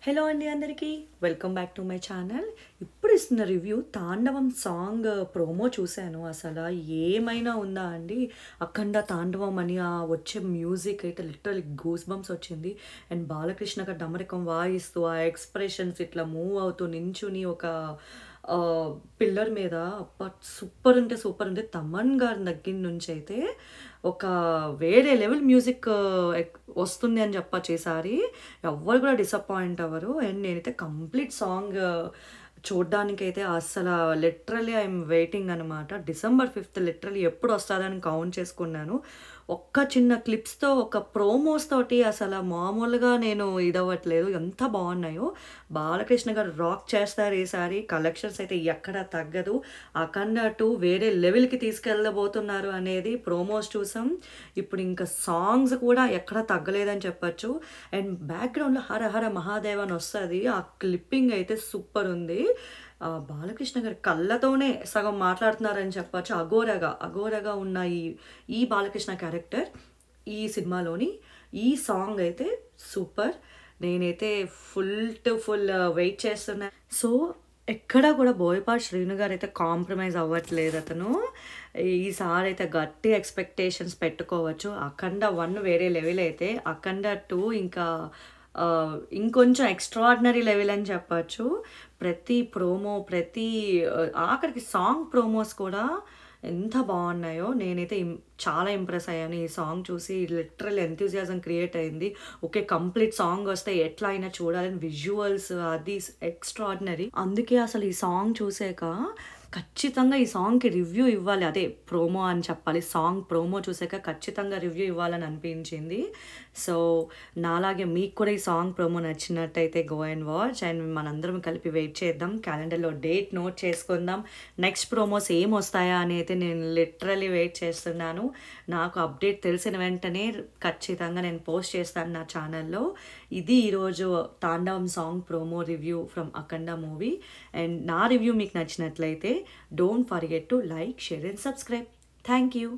Hello అండి అందరికీ welcome back to my channel. ఇప్పుడు ఇస్తున్న రివ్యూ తాండవం సాంగ్ ప్రోమో చూశాను. అసలు ఏమైనా ఉందా అండి, అఖండ తాండవం అని ఆ వచ్చే మ్యూజిక్ అయితే లిటరలీ గూస్ బంప్స్ వచ్చింది. అండ్ బాలకృష్ణ గారు డమరకం వాయిస్తూ ఆ ఎక్స్ప్రెషన్స్ ఇట్లా మూవ్ అవుతూ నించుని ఒక పిల్లర్ మీద సూపర్ అంటే సూపర్ అంటే తమన్ గారి దగ్గర నుంచి అయితే ఒక వేరే లెవెల్ మ్యూజిక్ వస్తుంది అని చెప్పచ్చు. ఈసారి ఎవ్వరు కూడా డిసప్పాయింట్ అవ్వరు. అండ్ నేనైతే కంప్లీట్ సాంగ్ చూడ్డానికైతే అస్సలు లిటరలీ ఐఎమ్ వెయిటింగ్ అనమాట. December 5th లిటరలీ ఎప్పుడు వస్తుందని కౌంట్ చేసుకున్నాను. ఒక్క చిన్న క్లిప్స్తో ఒక ప్రోమోస్ తోటి అసలు మామూలుగా నేను ఇదవ్వట్లేదు, ఎంత బాగున్నాయో. బాలకృష్ణ గారు రాక్ చేస్తారు ఈసారి. కలెక్షన్స్ అయితే ఎక్కడ తగ్గదు. అఖండ 2 వేరే లెవెల్కి తీసుకెళ్ళబోతున్నారు అనేది ప్రోమోస్ చూసాం. ఇప్పుడు ఇంకా సాంగ్స్ కూడా ఎక్కడ తగ్గలేదని చెప్పచ్చు. అండ్ బ్యాక్గ్రౌండ్లో హర హర మహాదేవ్ అని వస్తుంది. ఆ క్లిప్పింగ్ అయితే సూపర్ ఉంది. బాలకృష్ణ గారి కళ్ళతోనే సగం మాట్లాడుతున్నారని చెప్పచ్చు. అఘోరగా ఉన్న ఈ బాలకృష్ణ క్యారెక్టర్ ఈ సినిమాలోని ఈ సాంగ్ అయితే సూపర్. నేనైతే ఫుల్ వెయిట్ చేస్తున్నా. సో ఎక్కడ కూడా బోయపాటి శ్రీను గారు అయితే కాంప్రమైజ్ అవ్వట్లేదు. అతను ఈసారి అయితే గట్టి ఎక్స్పెక్టేషన్స్ పెట్టుకోవచ్చు. అఖండ 1 వేరే లెవెల్ అయితే అఖండ 2 ఇంకా ఇంకొంచెం ఎక్స్ట్రాడినరీ లెవెల్ అని చెప్పచ్చు. ప్రతి ప్రోమో ఆఖరికి సాంగ్ ప్రోమోస్ కూడా ఎంత బాగున్నాయో. నేనైతే చాలా ఇంప్రెస్ అయ్యాను ఈ సాంగ్ చూసి. లిటరల్ ఎంతూజియాజం క్రియేట్ అయింది. ఓకే, కంప్లీట్ సాంగ్ వస్తే ఎట్లా అయినా చూడాలని విజువల్స్ అది ఎక్స్ట్రాడినరీ. అందుకే అసలు ఈ సాంగ్ చూసాక ఖచ్చితంగా ఈ సాంగ్కి రివ్యూ ఇవ్వాలి. అదే ప్రోమో అని చెప్పాలి. సాంగ్ ప్రోమో చూసాక ఖచ్చితంగా రివ్యూ ఇవ్వాలని అనిపించింది. సో నాలాగే మీకు కూడా ఈ సాంగ్ ప్రోమో నచ్చినట్టయితే గో అండ్ వాచ్. అండ్ మనందరం కలిపి వెయిట్ చేద్దాం. క్యాలెండర్లో డేట్ నోట్ చేసుకుందాం. నెక్స్ట్ ప్రోమోస్ ఏం వస్తాయా అని అయితే నేను లిటరలీ వెయిట్ చేస్తున్నాను. నాకు అప్డేట్ తెలిసిన వెంటనే ఖచ్చితంగా నేను పోస్ట్ చేస్తాను నా ఛానల్లో. ఇది ఈరోజు తాండవం song promo review from Akhanda movie. And నా రివ్యూ మీకు నచ్చినట్లయితే don't forget to like, share and subscribe. Thank you.